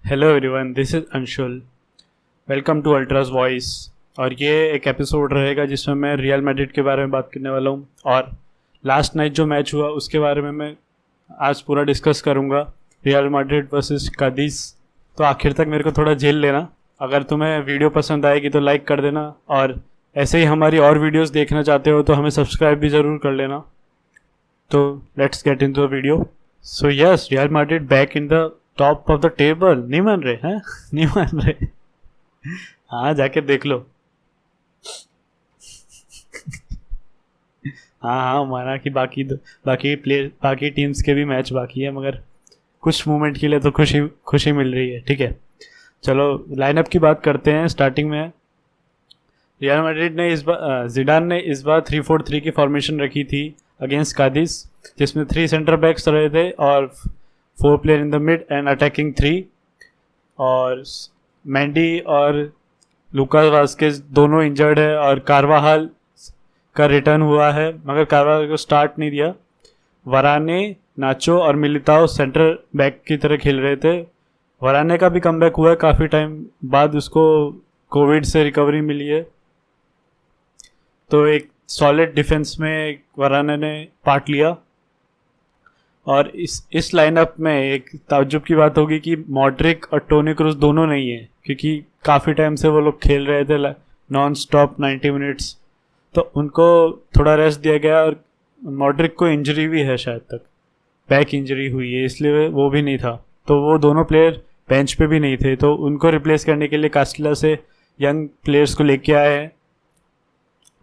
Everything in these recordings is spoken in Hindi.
Hello everyone, this is Anshul. Welcome to Ultras Voice. और ये एक एपिसोड रहेगा जिसमें मैं रियल मैड्रिड के बारे में बात करने वाला हूँ और लास्ट नाइट जो मैच हुआ उसके बारे में मैं आज पूरा डिस्कस करूँगा। Real Madrid versus Cadiz. तो आखिर तक मेरे को थोड़ा झेल लेना। अगर तुम्हें वीडियो पसंद आएगी तो लाइक कर देना, और ऐसे ही हमारी और वीडियोस देखना चाहते हो तो हमें सब्सक्राइब भी ज़रूर कर लेना। तो let's get in the video. So yes, real Madrid back in the top of the table. नहीं मान रहे हैं? नहीं मान रहे? हाँ, जाके देख लो। हाँ हाँ, माना कि बाकी टीम्स के भी मैच बाकी है, मगर कुछ मोमेंट के लिए तो खुशी खुशी मिल रही है। ठीक है, चलो लाइनअप की बात करते हैं। स्टार्टिंग में रियल मैड्रिड ने जिडान ने इस बार 3-4-3 की फॉर्मेशन रखी थी अगेंस्ट कादिस, जिसमें 3 सेंटर बैक्स रहे थे और 4 player in the mid and attacking 3। और मैंडी और लुकास वास्केज दोनों इंजर्ड है और कार्वाहाल का रिटर्न हुआ है, मगर कार्वाहाल को स्टार्ट नहीं दिया। वराने, नाचो और मिलिताओ सेंटर बैक की तरह खेल रहे थे। वराने का भी कमबैक हुआ है, काफ़ी टाइम बाद उसको कोविड से रिकवरी मिली है। तो एक सॉलिड डिफेंस में वराने ने पार्ट लिया। और इस लाइनअप में एक ताज्जुब की बात होगी कि मॉड्रिक और टोनी क्रूज दोनों नहीं है, क्योंकि काफ़ी टाइम से वो लोग खेल रहे थे नॉन स्टॉप 90 मिनट्स, तो उनको थोड़ा रेस्ट दिया गया। और मॉड्रिक को इंजरी भी है, शायद तक बैक इंजरी हुई है, इसलिए वो भी नहीं था। तो वो दोनों प्लेयर बेंच पे भी नहीं थे, तो उनको रिप्लेस करने के लिए कास्टिला से यंग प्लेयर्स को लेके आए हैं।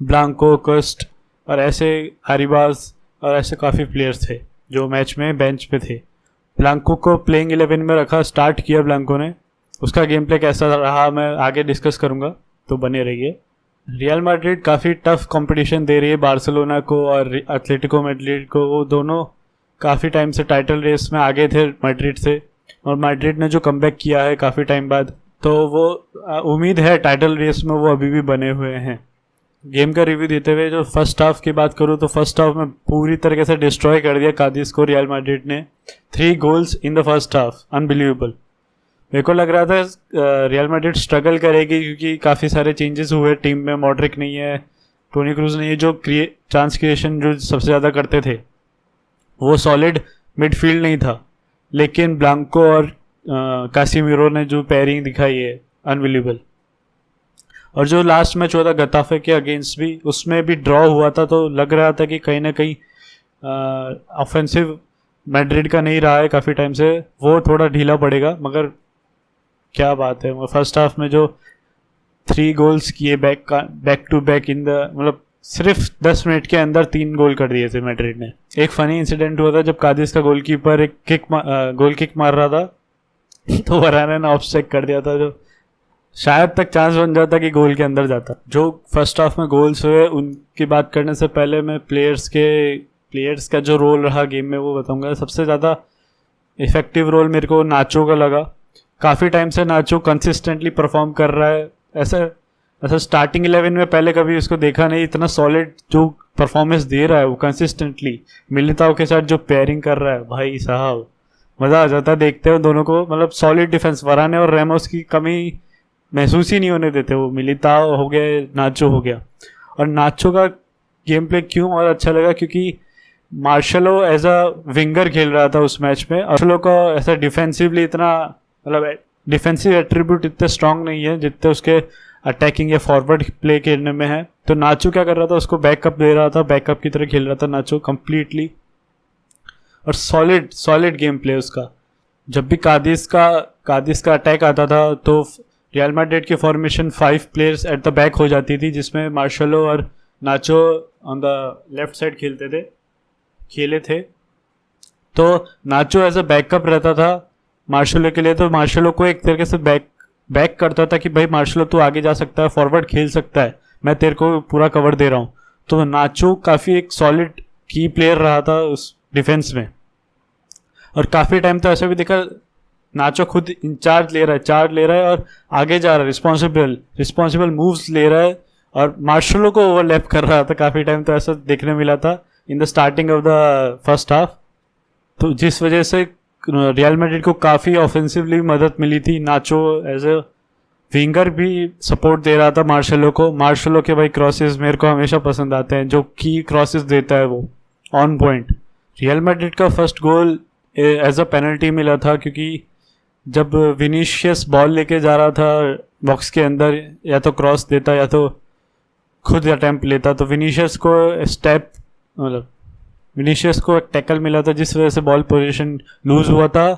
ब्लांको, कस्ट और ऐसे आरिबाज और ऐसे काफ़ी प्लेयर्स थे जो मैच में बेंच पे थे। ब्लांको को प्लेइंग 11 में रखा, स्टार्ट किया ब्लांको ने। उसका गेम प्ले कैसा रहा मैं आगे डिस्कस करूंगा, तो बने रहिए। रियल मैड्रिड काफ़ी टफ कंपटीशन दे रही है बार्सिलोना को और एटलेटिको मैड्रिड को। वो दोनों काफ़ी टाइम से टाइटल रेस में आगे थे मैड्रिड से, और मैड्रिड ने जो कमबैक किया है काफ़ी टाइम बाद, तो वो उम्मीद है टाइटल रेस में वो अभी भी बने हुए हैं। गेम का रिव्यू देते हुए जो फर्स्ट हाफ की बात करूँ तो फर्स्ट हाफ में पूरी तरीके से डिस्ट्रॉय कर दिया कादिस को रियल मैड्रिड ने। 3 goals in the first half, unbelievable. मेरे को लग रहा था रियल मैड्रिड स्ट्रगल करेगी, क्योंकि काफ़ी सारे चेंजेस हुए टीम में। मॉड्रिक नहीं है, टोनी क्रूज नहीं है, जो चांस क्रिएशन जो सबसे ज़्यादा करते थे। वो सॉलिड मिडफील्ड नहीं था, लेकिन ब्लांको और कासिमिरो ने जो पेयरिंग दिखाई है, अनबिलीवेबल। और जो लास्ट मैच हुआ था गताफे के अगेंस्ट भी, उसमें भी ड्रॉ हुआ था, तो लग रहा था कि कहीं ना कहीं ऑफेंसिव मैड्रिड का नहीं रहा है काफ़ी टाइम से, वो थोड़ा ढीला पड़ेगा। मगर क्या बात है, फर्स्ट हाफ में जो 3 गोल्स किए back to back in the, मतलब सिर्फ 10 मिनट के अंदर 3 गोल कर दिए थे मैड्रिड ने। एक फनी इंसिडेंट हुआ था जब कादिस का गोलकीपर एक गोल किक मार रहा था, तो वराने ने ऑफ चेक कर दिया था, जो शायद तक चांस बन जाता कि गोल के अंदर जाता। जो फर्स्ट हाफ में गोल्स हुए उनकी बात करने से पहले मैं प्लेयर्स का जो रोल रहा गेम में वो बताऊंगा। सबसे ज़्यादा इफेक्टिव रोल मेरे को नाचो का लगा। काफ़ी टाइम से नाचो कंसिस्टेंटली परफॉर्म कर रहा है। ऐसा स्टार्टिंग 11 में पहले कभी उसको देखा नहीं, इतना सॉलिड जो परफॉर्मेंस दे रहा है वो कंसिस्टेंटली। मिलिताओ के साथ जो पेयरिंग कर रहा है, भाई साहब मज़ा आ जाता है देखते हो दोनों को। मतलब सॉलिड डिफेंस, वराने और रेमोस की कमी महसूस ही नहीं होने देते वो। मिलिताओ हो गया, नाचो हो गया। और नाचो का गेम प्ले क्यों और अच्छा लगा, क्योंकि मार्शलो एज अ विंगर खेल रहा था उस मैच में। मार्शलो का ऐसा डिफेंसिवली इतना, मतलब डिफेंसिव एट्रीब्यूट इतने स्ट्रांग नहीं है जितने उसके अटैकिंग या फॉरवर्ड प्ले खेलने में है। तो नाचो क्या कर रहा था, उसको बैकअप दे रहा था, बैकअप की तरह खेल रहा था नाचो कंप्लीटली। और सॉलिड गेम प्ले उसका। जब भी कादिस का अटैक आता था तो रियल मैड्रिड की formation 5 players at the back हो जाती थी, जिसमें मार्शलो और नाचो ऑन द लेफ्ट साइड खेले थे। तो नाचो एज अ बैकअप रहता था मार्शलो के लिए, तो मार्शलो को एक तरीके से बैक करता था कि भाई मार्शलो तू आगे जा सकता है, फॉरवर्ड खेल सकता है, मैं तेरे को पूरा कवर दे रहा हूँ। तो नाचो काफ़ी एक सॉलिड की प्लेयर रहा था उस डिफेंस में। और काफ़ी टाइम तो ऐसा भी देखा, नाचो खुद चार्ज ले रहा है और आगे जा रहा है, रिस्पॉन्सिबल मूव्स ले रहा है, और मार्शलो को ओवरलैप कर रहा था काफ़ी टाइम। तो ऐसा देखने मिला था in the starting of the first half. तो जिस वजह से रियल मैड्रिड को काफ़ी ऑफेंसिवली मदद मिली थी। नाचो एज अ विंगर भी सपोर्ट दे रहा था मार्शलों के भाई क्रॉसेस मेरे को हमेशा पसंद आते हैं, जो की क्रॉसेस देता है वो ऑन पॉइंट। रियल मैड्रिड का first goal as a penalty मिला था, क्योंकि जब विनीशियस बॉल लेके जा रहा था बॉक्स के अंदर, या तो क्रॉस देता या तो खुद अटैम्प्ट लेता, तो विनीशियस को एक टैकल मिला था, जिस वजह से बॉल पोजीशन लूज हुआ था।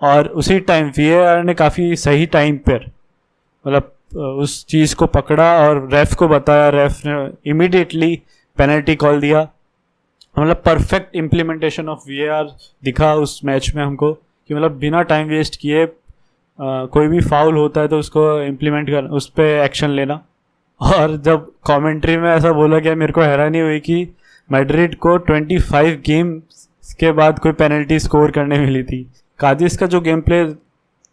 और उसी टाइम वीएआर ने काफ़ी सही टाइम पर उस चीज़ को पकड़ा और रेफ को बताया, रेफ ने इमीडिएटली पेनल्टी कॉल दिया। परफेक्ट इम्प्लीमेंटेशन ऑफ वीएआर दिखा उस मैच में हमको, कि बिना टाइम वेस्ट किए कोई भी फाउल होता है तो उसको इम्प्लीमेंट कर, उस पर एक्शन लेना। और जब कमेंट्री में ऐसा बोला गया, मेरे को हैरानी हुई कि मैड्रिड को 25 गेम के बाद कोई पेनल्टी स्कोर करने मिली थी। कादिस का जो गेम प्ले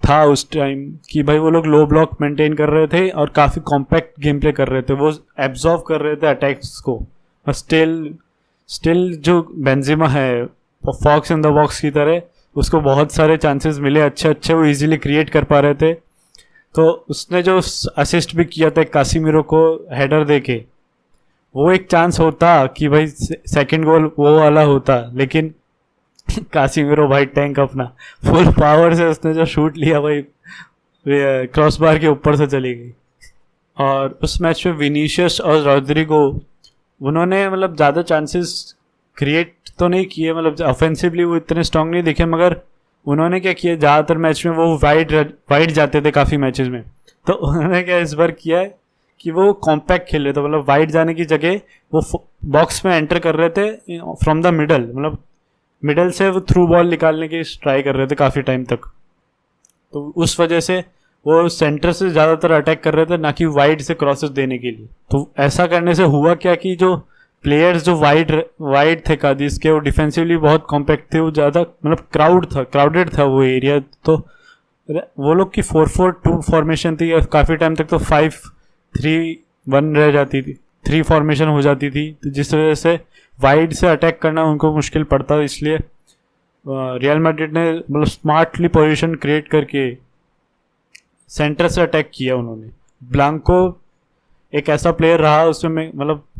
था उस टाइम कि भाई वो लोग लो ब्लॉक मेंटेन कर रहे थे और काफ़ी कॉम्पैक्ट गेम प्ले कर रहे थे, वो एब्जॉर्व कर रहे थे अटैक्स को। और स्टिल जो बेंजिमा है फॉक्स इन द बॉक्स की तरह, उसको बहुत सारे चांसेस मिले अच्छे वो इजीली क्रिएट कर पा रहे थे। तो उसने जो असिस्ट भी किया था कासिमिरो को हेडर देके, वो एक चांस होता कि भाई सेकंड गोल वो वाला होता, लेकिन कासिमिरो भाई टैंक अपना फुल पावर से उसने जो शूट लिया भाई क्रॉस बार के ऊपर से चली गई। और उस मैच में विनीशियस और रॉड्रिगो उन्होंने ज़्यादा चांसेस क्रिएट तो नहीं किए, ऑफेंसिवली वो इतने स्ट्रांग नहीं दिखे, मगर उन्होंने क्या किया, ज़्यादातर मैच में वो वाइड जाते थे काफ़ी मैचेस में। तो उन्होंने क्या इस बार किया है कि वो कॉम्पैक्ट खेल रहे थे, वाइड जाने की जगह वो बॉक्स में एंटर कर रहे थे फ्रॉम द मिडल से वो थ्रू बॉल निकालने की ट्राई कर रहे थे काफ़ी टाइम तक। तो उस वजह से वो सेंटर से ज़्यादातर अटैक कर रहे थे, ना कि वाइड से क्रॉसेस देने के लिए। तो ऐसा करने से हुआ क्या कि जो प्लेयर्स जो वाइड थे कादिस के, वो डिफेंसिवली बहुत कॉम्पैक्ट थे, वो ज़्यादा क्राउडेड था वो एरिया। तो वो लोग की 4-4-2 फॉर्मेशन थी, काफ़ी टाइम तक तो 5-3-1 रह जाती थी, 3 फॉर्मेशन हो जाती थी, तो जिस वजह से वाइड से अटैक करना उनको मुश्किल पड़ता। इसलिए रियल मैड्रिड ने स्मार्टली पोजीशन क्रिएट करके सेंटर से अटैक किया उन्होंने। ब्लांको एक ऐसा प्लेयर रहा, उसमें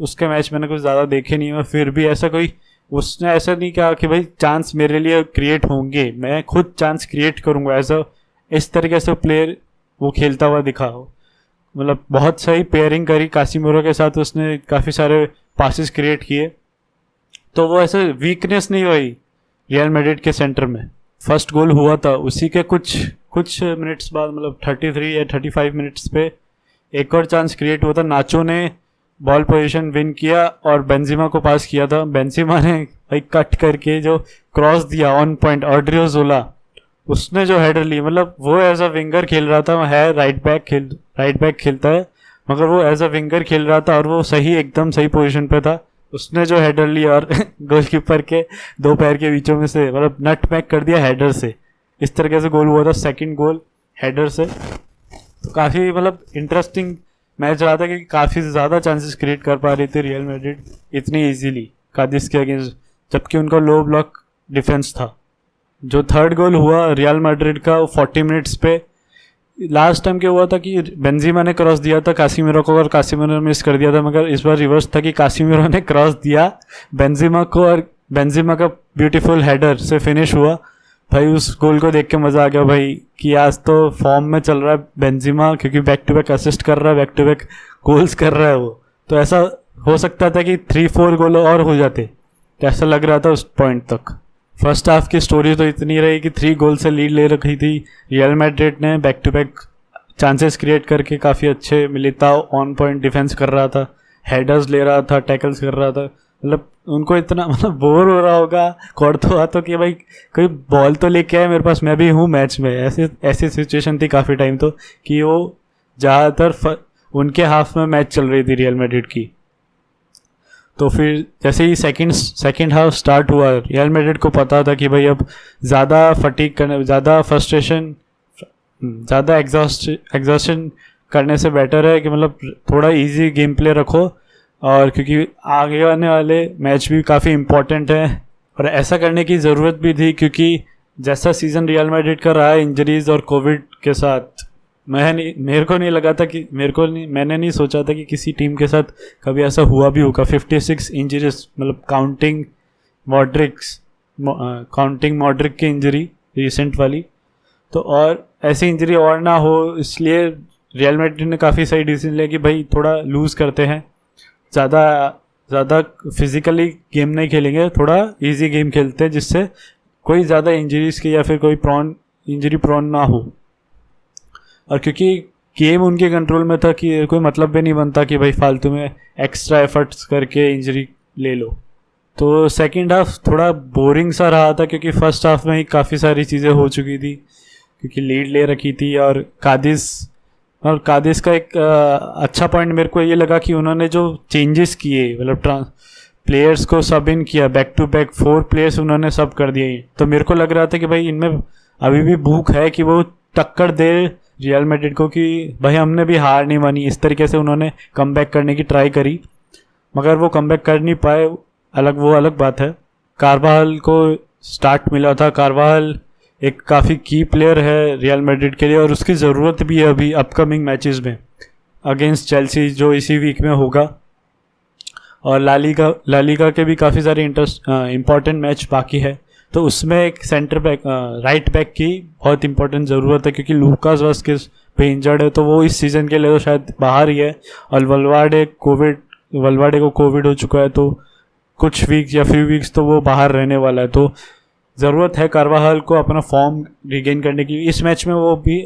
उसके मैच मैंने कुछ ज़्यादा देखे नहीं है, फिर भी उसने ऐसा नहीं कहा कि भाई चांस मेरे लिए क्रिएट होंगे, मैं खुद चांस क्रिएट करूँगा, इस तरीके से प्लेयर वो खेलता हुआ दिखा हो। बहुत सही पेयरिंग करी कासिमिरो के साथ, उसने काफ़ी सारे पासेस क्रिएट किए, तो वो ऐसे वीकनेस नहीं हुई रियल मैड्रिड के सेंटर में। फर्स्ट गोल हुआ था उसी के कुछ मिनट्स बाद, 33 या 35 मिनट्स पे एक और चांस क्रिएट हुआ था। नाचो ने बॉल पोजीशन विन किया और बेंजिमा को पास किया था, बेंजिमा ने भाई कट करके जो क्रॉस दिया ऑन पॉइंट, ऑड्रियोजोला उसने जो हेडर ली, वो एज अ विंगर खेल रहा था, है राइट बैक खेलता है, मगर वो एज अ विंगर खेल रहा था और वो एकदम सही पोजीशन पे था। उसने जो हेडर लिया और गोलकीपर के 2 पैर के बीचों में से नट बैक कर दिया हेडर से, इस तरीके से गोल हुआ था, सेकंड गोल हेडर से। तो काफ़ी इंटरेस्टिंग मैच रहा था, कि काफ़ी ज़्यादा चांसेस क्रिएट कर पा रही थी रियल मैड्रिड इतनी इजीली कादिस के अगेंस्ट, जबकि उनका लो ब्लॉक डिफेंस था। जो थर्ड गोल हुआ रियल मैड्रिड का, 40 मिनट्स पे, लास्ट टाइम क्या हुआ था कि बेंजिमा ने क्रॉस दिया था कासिमिरो को और कासिमिरो ने मिस कर दिया था, मगर इस बार रिवर्स था कि कासिमिरो ने क्रॉस दिया बेंजिमा को और बेंजिमा का ब्यूटीफुल हेडर से फिनिश हुआ। भाई उस गोल को देख के मज़ा आ गया भाई, कि आज तो फॉर्म में चल रहा है बेंजिमा, क्योंकि बैक टू बैक असिस्ट कर रहा है, बैक टू बैक गोल्स कर रहा है वो। तो ऐसा हो सकता था कि 3-4 गोल और हो जाते, तो ऐसा लग रहा था उस पॉइंट तक। फर्स्ट हाफ की स्टोरी तो इतनी रही कि 3 गोल से लीड ले रखी थी रियल मैड्रिड ने, back to back chances create करके काफ़ी अच्छे मिलिताओ ऑन पॉइंट डिफेंस कर रहा था, हेडर्स ले रहा था, टैकल्स कर रहा था। उनको इतना बोर हो रहा होगा कोर्तोआ तो, कि भाई कोई बॉल तो लेके आए मेरे पास, मैं भी हूँ मैच में, ऐसी सिचुएशन थी काफ़ी टाइम तो, कि वो ज़्यादातर उनके हाफ में मैच चल रही थी रियल मैड्रिड की। तो फिर जैसे ही सेकंड हाफ स्टार्ट हुआ, रियल मैड्रिड को पता था कि भाई अब ज़्यादा फटीग करने, ज़्यादा फ्रस्ट्रेशन, ज़्यादा एग्जॉस्शन करने से बेटर है कि थोड़ा इजी गेम प्ले रखो, और क्योंकि आगे आने वाले मैच भी काफ़ी इम्पोर्टेंट है, और ऐसा करने की ज़रूरत भी थी, क्योंकि जैसा सीज़न रियल मैड्रिड का रहा है इंजरीज और कोविड के साथ, मेरे को नहीं लगा था कि मैंने नहीं सोचा था कि किसी टीम के साथ कभी ऐसा हुआ भी होगा। 56 इंजरीज, मतलब काउंटिंग मॉड्रिक की इंजरी रिसेंट वाली। तो और ऐसी इंजरी और ना हो, इसलिए रियल मैड्रिड ने काफ़ी सही डिसीजन लिया कि भाई थोड़ा लूज़ करते हैं, ज़्यादा फिजिकली गेम नहीं खेलेंगे, थोड़ा इजी गेम खेलते हैं जिससे कोई ज़्यादा इंजरीज की या फिर कोई इंजरी प्रॉन ना हो। और क्योंकि गेम उनके कंट्रोल में था कि कोई मतलब भी नहीं बनता कि भाई फालतू में एक्स्ट्रा एफर्ट्स करके इंजरी ले लो। तो सेकंड हाफ थोड़ा बोरिंग सा रहा था क्योंकि फर्स्ट हाफ में ही काफ़ी सारी चीज़ें हो चुकी थी, क्योंकि लीड ले रखी थी। और कादिस का एक अच्छा पॉइंट मेरे को ये लगा कि उन्होंने जो चेंजेस किए, मतलब प्लेयर्स को सब इन किया, बैक टू बैक 4 प्लेयर्स उन्होंने सब कर दिए। तो मेरे को लग रहा था कि भाई इनमें अभी भी भूख है कि वो टक्कर दे रियल मैड्रिड को, कि भाई हमने भी हार नहीं मानी। इस तरीके से उन्होंने कमबैक करने की ट्राई करी, मगर वो कमबैक कर नहीं पाए, अलग बात है। कारवाहल को स्टार्ट मिला था। कारवाहल एक काफ़ी की प्लेयर है रियल मैड्रिड के लिए और उसकी ज़रूरत भी है अभी अपकमिंग मैचेस में, अगेंस्ट चेल्सी जो इसी वीक में होगा, और लालीगा के भी काफ़ी सारे इंपॉर्टेंट मैच बाकी है। तो उसमें एक सेंटर बैक, राइट बैक की बहुत इंपॉर्टेंट ज़रूरत है, क्योंकि लूकास वास्केस पे इंजर्ड है, तो वो इस सीज़न के लिए तो शायद बाहर ही है। और वलवाडे को कोविड हो चुका है, तो कुछ वीक्स या फ्यू वीक्स तो वो बाहर रहने वाला है। तो ज़रूरत है कारवाहल को अपना फॉर्म रिगेन करने की। इस मैच में वो भी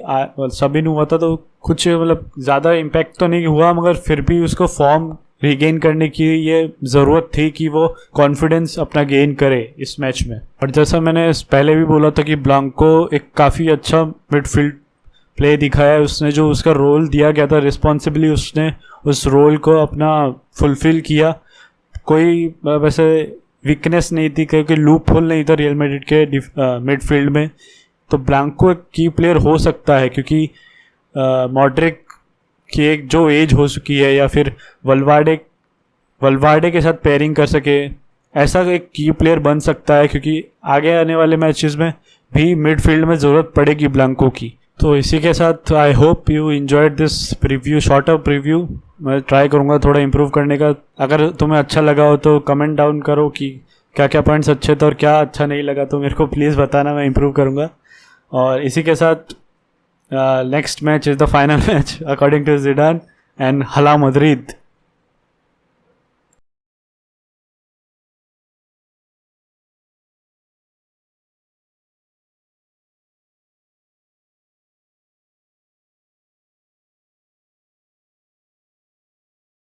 सबिन हुआ था, तो कुछ मतलब ज़्यादा इम्पैक्ट तो नहीं हुआ, मगर फिर भी उसको फॉर्म रिगेन करने की ये ज़रूरत थी कि वो कॉन्फिडेंस अपना गेन करे इस मैच में। और जैसा मैंने पहले भी बोला था कि ब्लांको एक काफ़ी अच्छा मिडफील्ड प्ले दिखाया है उसने, जो उसका रोल दिया गया था रिस्पॉन्सिबली उसने उस रोल को अपना फुलफिल किया। कोई वैसे वीकनेस नहीं थी, क्योंकि लूप होल नहीं था रियल मैड्रिड के मिडफील्ड में। तो ब्लांको एक की प्लेयर हो सकता है, क्योंकि मॉड्रिक की एक जो एज हो चुकी है, या फिर वलवाडे के साथ पेयरिंग कर सके, ऐसा एक की प्लेयर बन सकता है, क्योंकि आगे आने वाले मैचेस में भी मिडफील्ड में ज़रूरत पड़ेगी ब्लांको की। तो इसी के साथ I hope you enjoyed this preview, shorter preview. मैं ट्राई करूँगा थोड़ा इम्प्रूव करने का। अगर तुम्हें अच्छा लगा हो तो कमेंट डाउन करो कि क्या क्या पॉइंट्स अच्छे थे और क्या अच्छा नहीं लगा, तो मेरे को प्लीज़ बताना, मैं इम्प्रूव करूँगा। और इसी के साथ next match is the final match according to Zidane, and Hala Madrid.